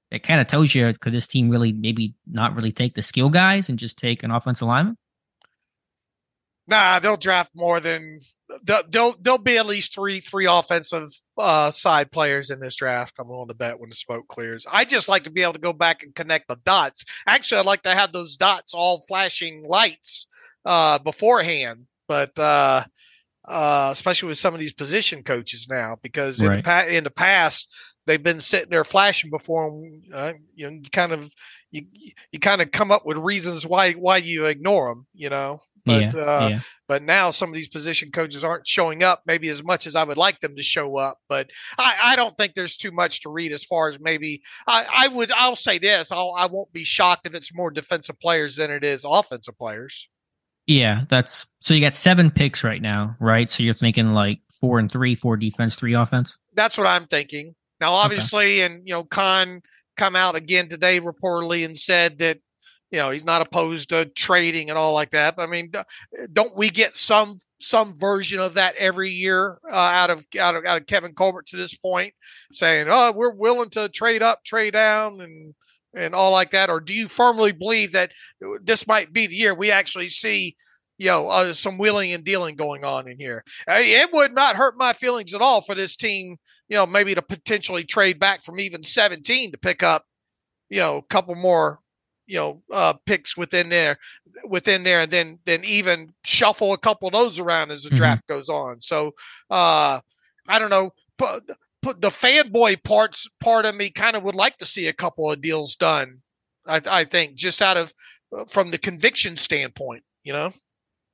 It kind of tells you, could this team really maybe not really take the skill guys and just take an offensive lineman? Nah, they'll draft more than there'll be at least three offensive side players in this draft. I'm willing to bet when the smoke clears. I just like to be able to go back and connect the dots. Actually, I'd like to have those dots all flashing lights beforehand, but especially with some of these position coaches now, because in the past. They've been sitting there flashing before, you kind of come up with reasons why you ignore them, But but now some of these position coaches aren't showing up maybe as much as I would like them to show up. But I don't think there's too much to read as far as maybe I'll say this. I won't be shocked if it's more defensive players than it is offensive players. Yeah, so you got 7 picks right now, right? So you're thinking like 4 and 3, 4 defense, 3 offense. That's what I'm thinking. Now, obviously, and Khan come out again today reportedly and said that he's not opposed to trading and all like that. But I mean, don't we get some version of that every year out of Kevin Colbert to this point, saying, "Oh, we're willing to trade up, trade down, and all like that"? Or do you firmly believe that this might be the year we actually see? Some wheeling and dealing going on in here? It would not hurt my feelings at all for this team, maybe to potentially trade back from even 17 to pick up, a couple more, picks within there, and then even shuffle a couple of those around as the draft goes on. So I don't know. Put the fanboy part of me kind of would like to see a couple of deals done. I think just from the conviction standpoint,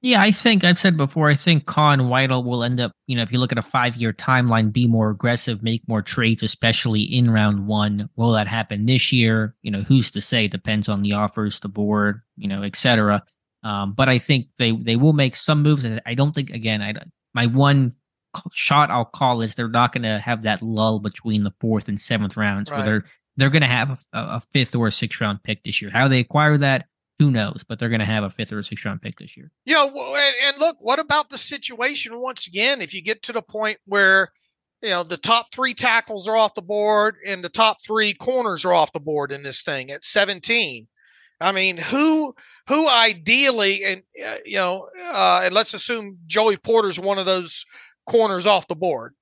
Yeah, I think I've said before, I think Khan Weidl will end up, if you look at a 5-year timeline, be more aggressive, make more trades, especially in round 1. Will that happen this year? Who's to say? Depends on the offers, the board, et cetera. But I think they will make some moves. I don't think, again, my one shot I'll call is they're not going to have that lull between the 4th and 7th rounds where they're going to have a 5th or a 6th round pick this year. How they acquire that? Who knows? But they're going to have a 5th or a 6th round pick this year. And look, what about the situation once again? If you get to the point where, the top 3 tackles are off the board and the top 3 corners are off the board in this thing at 17, I mean, who ideally, and and let's assume Joey Porter's one of those corners off the board.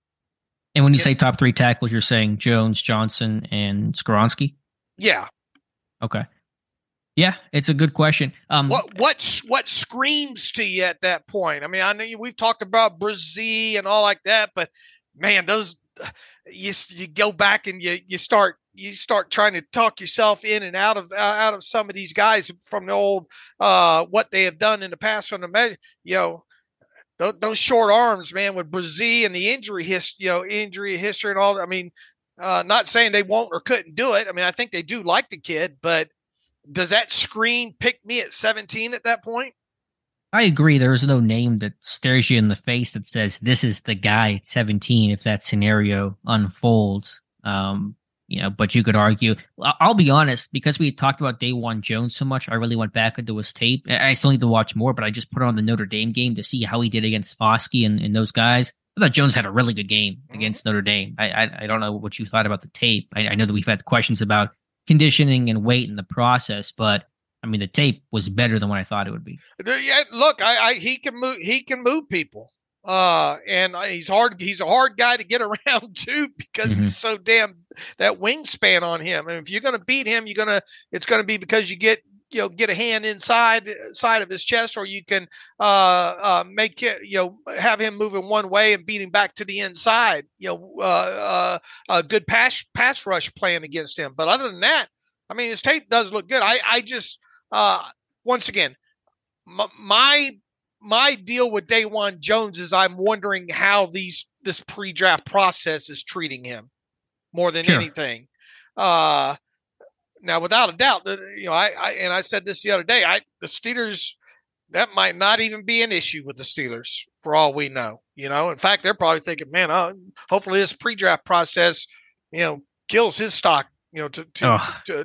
And when you say top 3 tackles, you're saying Jones, Johnson, and Skoronski? Yeah. Okay. Yeah, it's a good question. What screams to you at that point? I mean, I know we've talked about Brazil and all like that, but man, those you go back and you start trying to talk yourself in and out of some of these guys from the old what they have done in the past from the those short arms, man, with Brazil and the injury history and all. I mean, not saying they won't or couldn't do it. I mean, I think they do like the kid, but does that scream pick me at 17 at that point? I agree. There is no name that stares you in the face that says this is the guy at 17 if that scenario unfolds. But you could argue. I'll be honest, because we talked about Day One Jones so much, I really went back into his tape. I still need to watch more, but I just put on the Notre Dame game to see how he did against Foskey and those guys. I thought Jones had a really good game against Notre Dame. I don't know what you thought about the tape. I know that we've had questions about conditioning and weight in the process, but I mean, the tape was better than what I thought it would be. Yeah, look, he can move. He can move people, and he's hard. He's a hard guy to get around too because he's so damn that wingspan on him. And if you're going to beat him, it's going to be because you get a hand inside of his chest, or you can make it, have him moving one way and beat him back to the inside. A good pass rush plan against him. But other than that, I mean, his tape does look good. I just once again, my deal with Day One Jones is I'm wondering how this pre-draft process is treating him more than anything. Now, without a doubt, I said this the other day, the Steelers, that might not even be an issue with the Steelers for all we know. In fact, they're probably thinking, man, hopefully this pre-draft process, kills his stock, to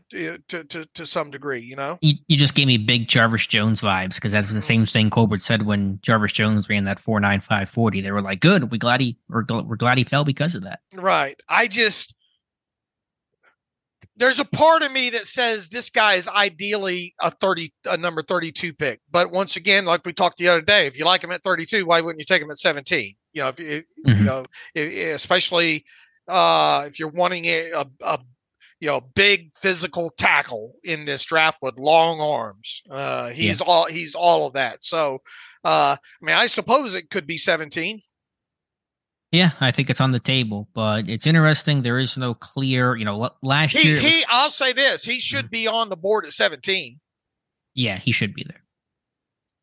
some degree. You just gave me big Jarvis Jones vibes, because that's the same thing Colbert said when Jarvis Jones ran that 4.95 40. They were like, good, we're glad he fell because of that. Right. There's a part of me that says this guy is ideally a number 32 pick. But once again, like we talked the other day, if you like him at 32, why wouldn't you take him at 17? Especially if you're wanting a big physical tackle in this draft with long arms. He's all of that. So, I mean, I suppose it could be 17. Yeah, I think it's on the table, but it's interesting. There is no clear, last year. I'll say this: he should be on the board at 17. Yeah, he should be there.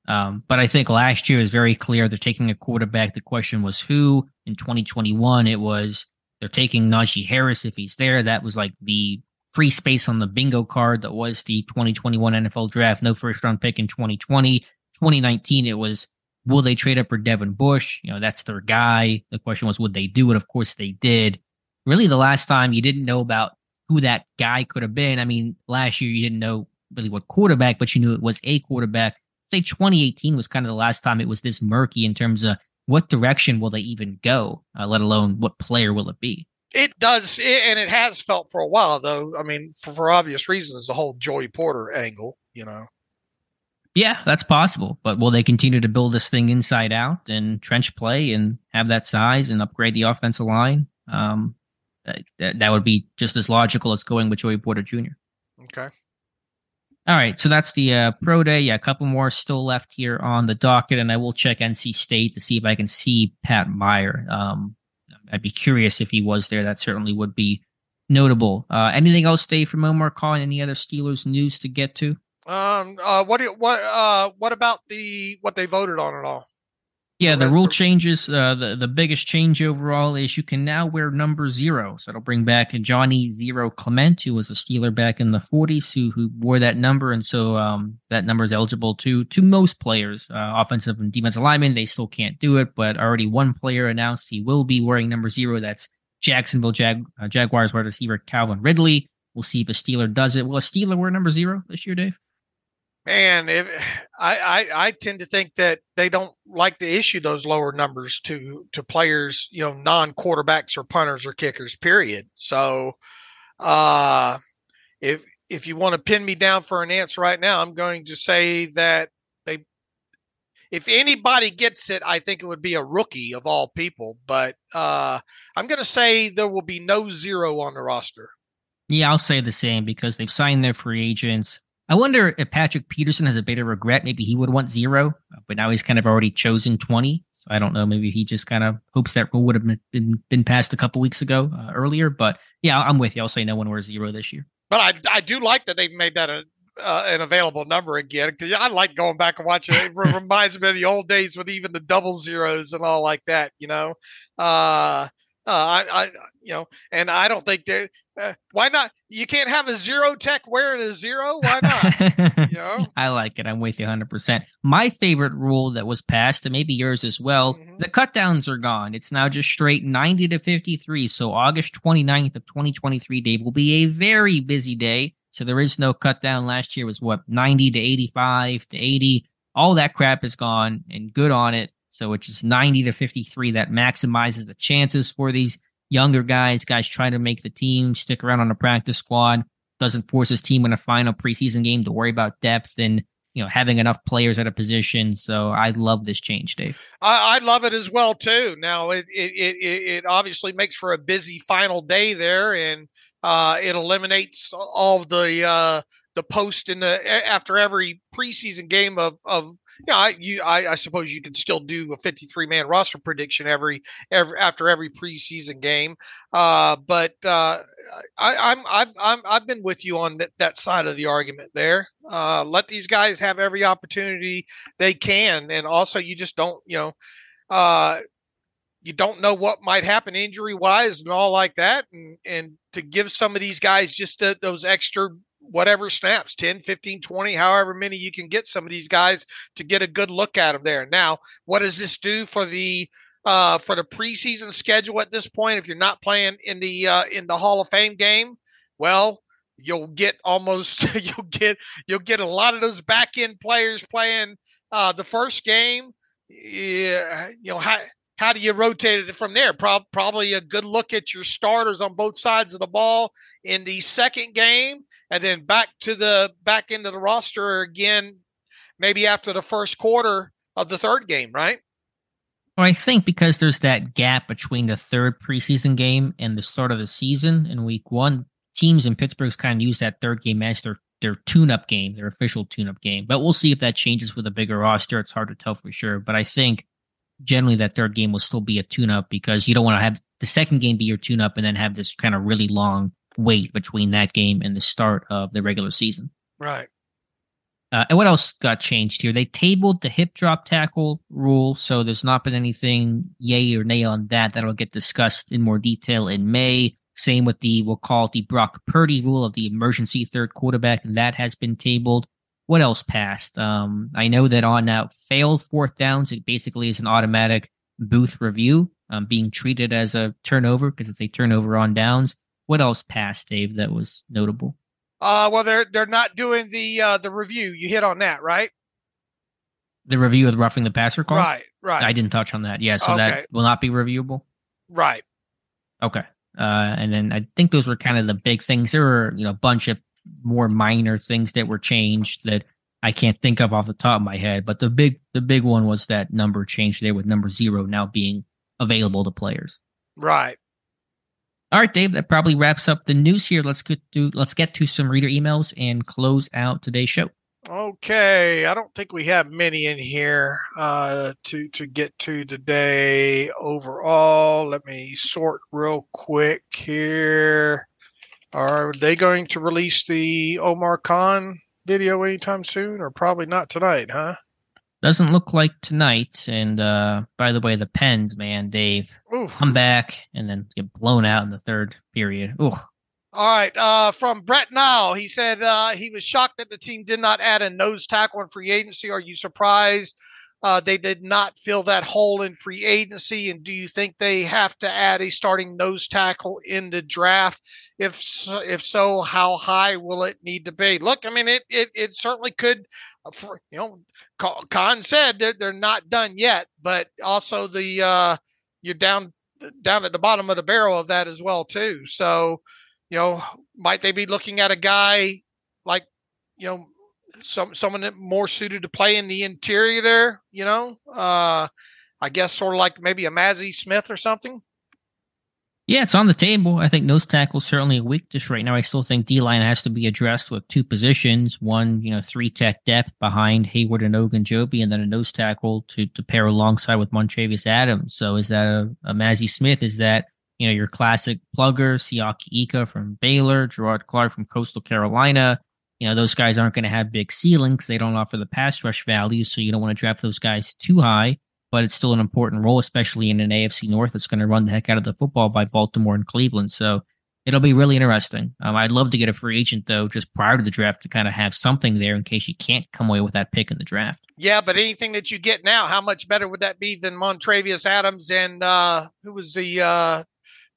But I think last year is very clear. They're taking a quarterback. The question was who. In 2021, it was they're taking Najee Harris if he's there. That was like the free space on the bingo card that was the 2021 NFL draft. No first round pick in 2020. 2019, it was, will they trade up for Devin Bush? That's their guy. The question was, would they do it? Of course they did. Really, the last time you didn't know about who that guy could have been. I mean, last year you didn't know really what quarterback, but you knew it was a quarterback. Say 2018 was kind of the last time it was this murky in terms of what direction will they even go, let alone what player will it be. It does, and it has felt for a while, though. I mean, for obvious reasons, the whole Joey Porter angle, Yeah, that's possible. But will they continue to build this thing inside out and trench play and have that size and upgrade the offensive line? That would be just as logical as going with Joey Porter Jr. Okay. All right, so that's the pro day. Yeah, a couple more still left here on the docket, and I will check NC State to see if I can see Pat Meyer. I'd be curious if he was there. That certainly would be notable. Anything else, Dave, from Omar Khan? Any other Steelers news to get to? What about what they voted on at all? Yeah, the rule changes. The biggest change overall is you can now wear number 0. So it'll bring back Johnny Zero Clement, who was a Steeler back in the 40s, who wore that number, and so that number is eligible to most players, offensive and defensive linemen. They still can't do it, but already one player announced he will be wearing number 0. That's Jacksonville Jaguars wide receiver Calvin Ridley. We'll see if a Steeler does it. Will a Steeler wear number 0 this year, Dave? Man, I tend to think that they don't like to issue those lower numbers to players, non-quarterbacks or punters or kickers, period. So if if you want to pin me down for an answer right now, I'm going to say that if anybody gets it, I think it would be a rookie of all people. But I'm going to say there will be no zero on the roster. Yeah, I'll say the same because they've signed their free agents. I wonder if Patrick Peterson has a bit of regret. Maybe he would want 0, but now he's kind of already chosen 20. So I don't know. Maybe he just kind of hopes that rule would have been passed a couple weeks ago earlier. But yeah, I'm with you. I'll say no one wears 0 this year. But I do like that they've made that an available number again, because I like going back and watching it. It reminds me of the old days with even the double zeros and all like that, and I don't think that why not? You can't have a 0 tech wearing a 0. Why not? I like it. I'm with you 100%. My favorite rule that was passed, and maybe yours as well, the cutdowns are gone. It's now just straight 90 to 53. So August 29th of 2023, Dave, will be a very busy day. So there is no cut down. Last year was 90 to 85 to 80. All that crap is gone, and good on it. So it's just 90 to 53 that maximizes the chances for these younger guys trying to make the team, stick around on the practice squad, doesn't force his team in a final preseason game to worry about depth and having enough players at a position. So I love this change, Dave. I love it as well too. Now it obviously makes for a busy final day there, and it eliminates all of the post after every preseason game of I suppose you could still do a 53-man roster prediction every after every preseason game, but I've been with you on that side of the argument there. Let these guys have every opportunity they can, and also you just don't you don't know what might happen injury wise and all like that, and to give some of these guys just those extra whatever snaps, 10, 15, 20, however many you can get some of these guys to get a good look at them there. Now, what does this do for the preseason schedule at this point? If you're not playing in the Hall of Fame game, well, you'll get a lot of those back end players playing the first game. How do you rotate it from there? Probably a good look at your starters on both sides of the ball in the second game, and then back into the roster again, maybe after the first quarter of the third game, right? Well, I think because there's that gap between the third preseason game and the start of the season in week 1, teams in Pittsburgh's kind of use that third game as their tune-up game, their official tune-up game. But we'll see if that changes with a bigger roster. It's hard to tell for sure. But I think generally that third game will still be a tune-up because you don't want to have the second game be your tune-up and then have this kind of really long wait between that game and the start of the regular season. Right. And what else got changed here? They tabled the hip drop tackle rule, so there's not been anything yay or nay on that. That'll get discussed in more detail in May. Same with we'll call it the Brock Purdy rule of the emergency third quarterback, and that has been tabled. What else passed? I know that on failed fourth downs, it basically is an automatic booth review, being treated as a turnover because it's a turnover on downs. What else passed, Dave, that was notable? Well, they're not doing the review. You hit on that, right? The review of the roughing the passer calls? Right. I didn't touch on that. Yeah, so okay. That will not be reviewable? Right. Okay. And then I think those were kind of the big things. There were a bunch of more minor things that were changed that I can't think of off the top of my head. But the big one was that number change there with number 0 now being available to players. Right. All right, Dave, that probably wraps up the news here. Let's get to some reader emails and close out today's show. Okay, I don't think we have many in here to get to today overall. Let me sort real quick here. Are they going to release the Omar Khan video anytime soon, or probably not tonight, huh? Doesn't look like tonight. And by the way, the Pens, man, Dave, come back and then get blown out in the third period. Ooh. All right. From Brett Nile, he said he was shocked that the team did not add a nose tackle in free agency. Are you surprised they did not fill that hole in free agency? And do you think they have to add a starting nose tackle in the draft? If so, how high will it need to be? Look, I mean, it certainly could. Khan said they're not done yet, but also you're down at the bottom of the barrel of that as well too. So, might they be looking at a guy like, someone that more suited to play in the interior there, I guess sort of like maybe a Mazzie Smith or something. Yeah, it's on the table. I think nose tackle is certainly a weakness right now. I still think D-line has to be addressed with two positions. One, 3-tech depth behind Hayward and Ogunjobi, and then a nose tackle to pair alongside with Montravius Adams. So is that a Mazzie Smith? Is that, your classic plugger, Siaki Ika from Baylor, Gerard Clark from Coastal Carolina? Those guys aren't going to have big ceilings. They don't offer the pass rush value, so you don't want to draft those guys too high. But it's still an important role, especially in an AFC North that's going to run the heck out of the football by Baltimore and Cleveland. So it'll be really interesting. I'd love to get a free agent, though, just prior to the draft to kind of have something there in case you can't come away with that pick in the draft. Yeah, but anything that you get now, how much better would that be than Montravius Adams and who was the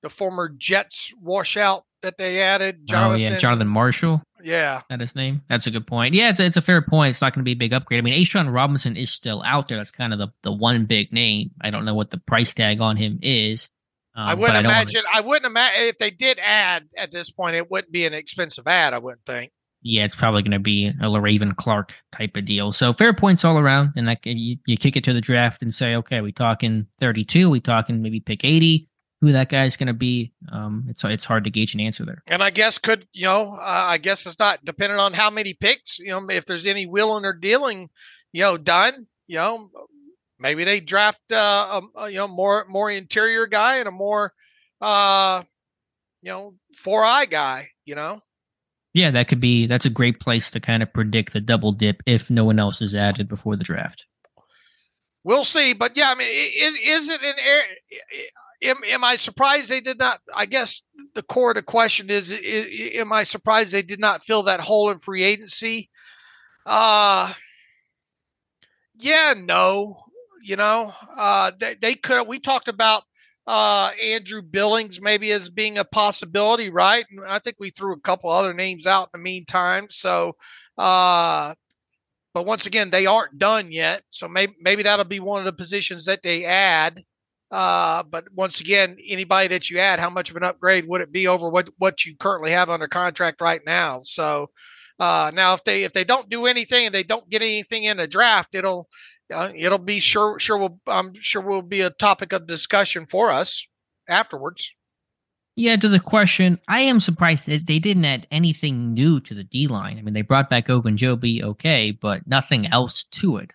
former Jets washout that they added? Jonathan Marshall. Yeah. That his name? That's a good point. Yeah, it's a fair point. It's not going to be a big upgrade. I mean, A'Shawn Robinson is still out there. That's kind of the one big name. I don't know what the price tag on him is. I wouldn't imagine if they did add at this point, it wouldn't be an expensive ad, I wouldn't think. Yeah, it's probably going to be a LaRaven Clark type of deal. So fair points all around. And like you kick it to the draft and say, okay, we talking 32, we talking maybe pick 80. Who that guy's going to be, it's hard to gauge an answer there. And I guess I guess it's not dependent on how many picks. If there's any willing or dealing, done. Maybe they draft more interior guy and a more 4-eye guy. Yeah, that's a great place to kind of predict the double dip if no one else is added before the draft. We'll see, but yeah, I mean, is it an area? Am I surprised they did not? I guess the core of the question is, am I surprised they did not fill that hole in free agency? Yeah, no. They could. We talked about Andrew Billings maybe as being a possibility, right? And I think we threw a couple other names out in the meantime. So, but once again, they aren't done yet. So maybe that'll be one of the positions that they add. But once again, anybody that you add, how much of an upgrade would it be over what you currently have under contract right now? So now if they don't do anything and they don't get anything in the draft, it'll be I'm sure will be a topic of discussion for us afterwards. Yeah, to the question, I am surprised that they didn't add anything new to the D-line. I mean, they brought back Ogunjobi, okay, but nothing else to it.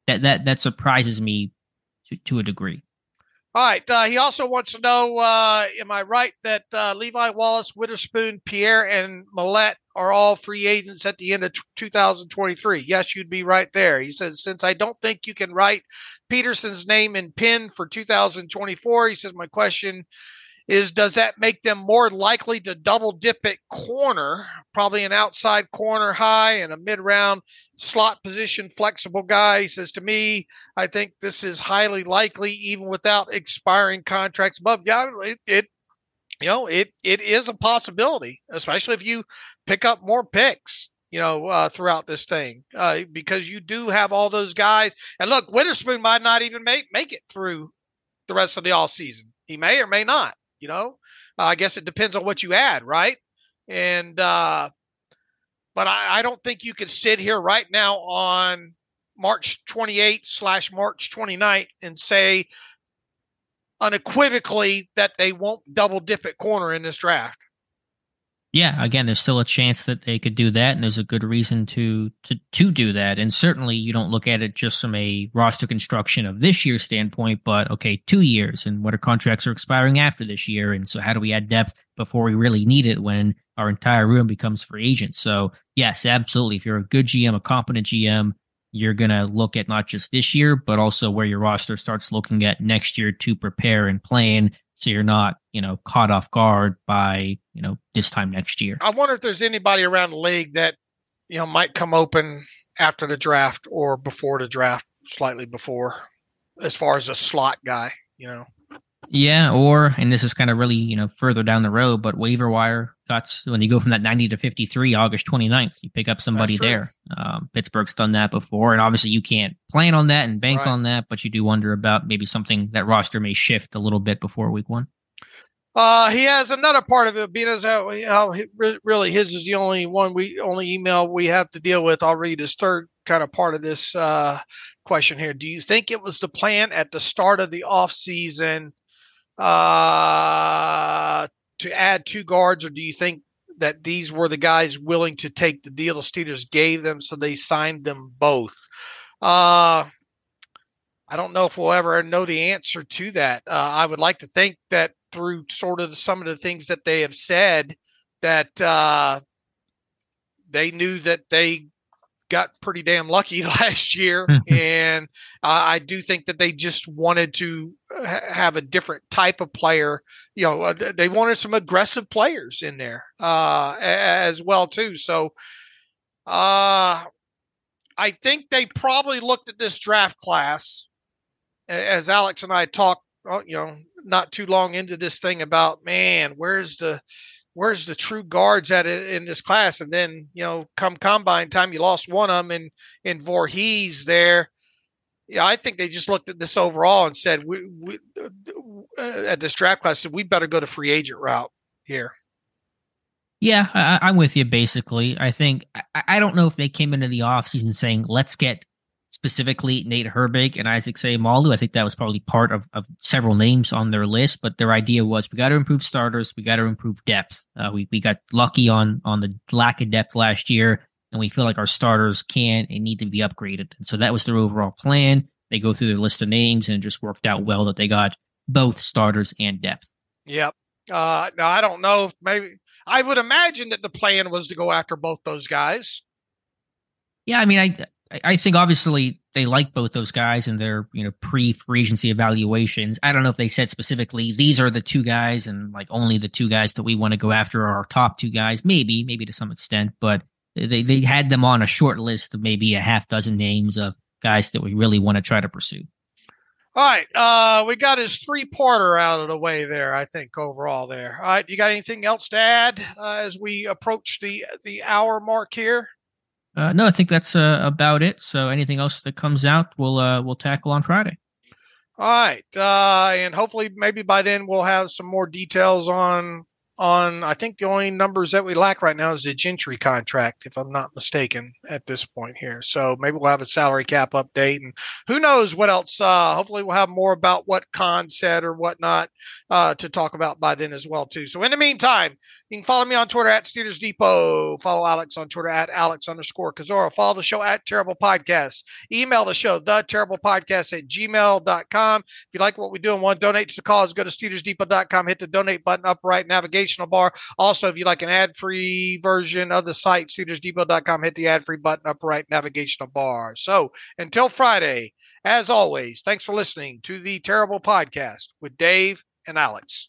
That surprises me to a degree. All right. He also wants to know, am I right that Levi Wallace, Witherspoon, Pierre, and Millette are all free agents at the end of 2023? Yes, you'd be right there. He says, since I don't think you can write Peterson's name in pen for 2024, he says, my question is, does that make them more likely to double dip at corner, probably an outside corner high and a mid-round slot position flexible guy? He says, to me, I think this is highly likely even without expiring contracts above. Yeah, it is a possibility, especially if you pick up more picks, throughout this thing, because you do have all those guys. And look, Witherspoon might not even make it through the rest of the all season. He may or may not. I guess it depends on what you add, right? And but I don't think you can sit here right now on March 28/March 29th and say unequivocally that they won't double dip at corner in this draft. Yeah, again, there's still a chance that they could do that, and there's a good reason to do that. And certainly you don't look at it just from a roster construction of this year's standpoint, but okay, 2 years, and what contracts are expiring after this year, and so how do we add depth before we really need it when our entire room becomes free agents? So yes, absolutely. If you're a good GM, a competent GM, you're going to look at not just this year, but also where your roster starts looking at next year to prepare and plan, so you're not, caught off guard by, this time next year. I wonder if there's anybody around the league that, might come open after the draft or before the draft, slightly before, as far as a slot guy, Yeah, and this is kind of really, further down the road, but waiver wire cuts, when you go from that 90 to 53, August 29th, you pick up somebody there. Pittsburgh's done that before, and obviously you can't plan on that and bank on that, but you do wonder about maybe something that roster may shift a little bit before week one. He has another part of it, being as how really his is the only email we have to deal with. I'll read his third kind of part of this question here. Do you think it was the plan at the start of the offseason to add 2 guards, or do you think that these were the guys willing to take the deal the Steelers gave them, so they signed them both? I don't know if we'll ever know the answer to that. I would like to think that through sort of some of the things that they have said, that they knew that they got pretty damn lucky last year. And I do think that they just wanted to have a different type of player. They wanted some aggressive players in there as well too. So I think they probably looked at this draft class, as Alex and I talked, not too long into this thing about, man, where's the true guards at it in this class? And then, come combine time, you lost one of them in Voorhees there. Yeah, I think they just looked at this overall and said, we at this draft class, we better go to free agent route here. Yeah, I'm with you, basically. I think, I don't know if they came into the offseason saying, let's get specifically Nate Herbig and Isaac Seumalo. I think that was probably part of several names on their list, but their idea was, we got to improve starters, we got to improve depth. We got lucky on the lack of depth last year, and we feel like our starters can and need to be upgraded. And so that was their overall plan. They go through their list of names, and it just worked out well that they got both starters and depth. Yep. Now, I don't know if maybe I would imagine that the plan was to go after both those guys. Yeah, I mean, I think obviously they like both those guys in their pre-free agency evaluations. I don't know if they said specifically these are the 2 guys and like only the 2 guys that we want to go after are our top 2 guys. Maybe to some extent, but they had them on a short list of maybe a half dozen names of guys that we really want to try to pursue. All right, we got his 3-parter out of the way there, I think, overall there. All right, you got anything else to add as we approach the hour mark here? No, I think that's about it. So anything else that comes out, we'll tackle on Friday. All right, and hopefully maybe by then we'll have some more details on I think the only numbers that we lack right now is the Gentry contract, if I'm not mistaken, at this point here. So maybe we'll have a salary cap update, and who knows what else. Hopefully we'll have more about what Khan said or whatnot to talk about by then as well, too. So in the meantime, you can follow me on Twitter at Steelers Depot. Follow Alex on Twitter at Alex_Kozora. Follow the show at Terrible Podcast. Email the show, theterriblepodcast@gmail.com. If you like what we do and want to donate to the cause, go to SteelersDepot.com, hit the donate button, upright navigational bar. Also, if you like an ad-free version of the site, SteelersDepot.com, hit the ad-free button, upright navigational bar. So until Friday, as always, thanks for listening to the Terrible Podcast with Dave and Alex.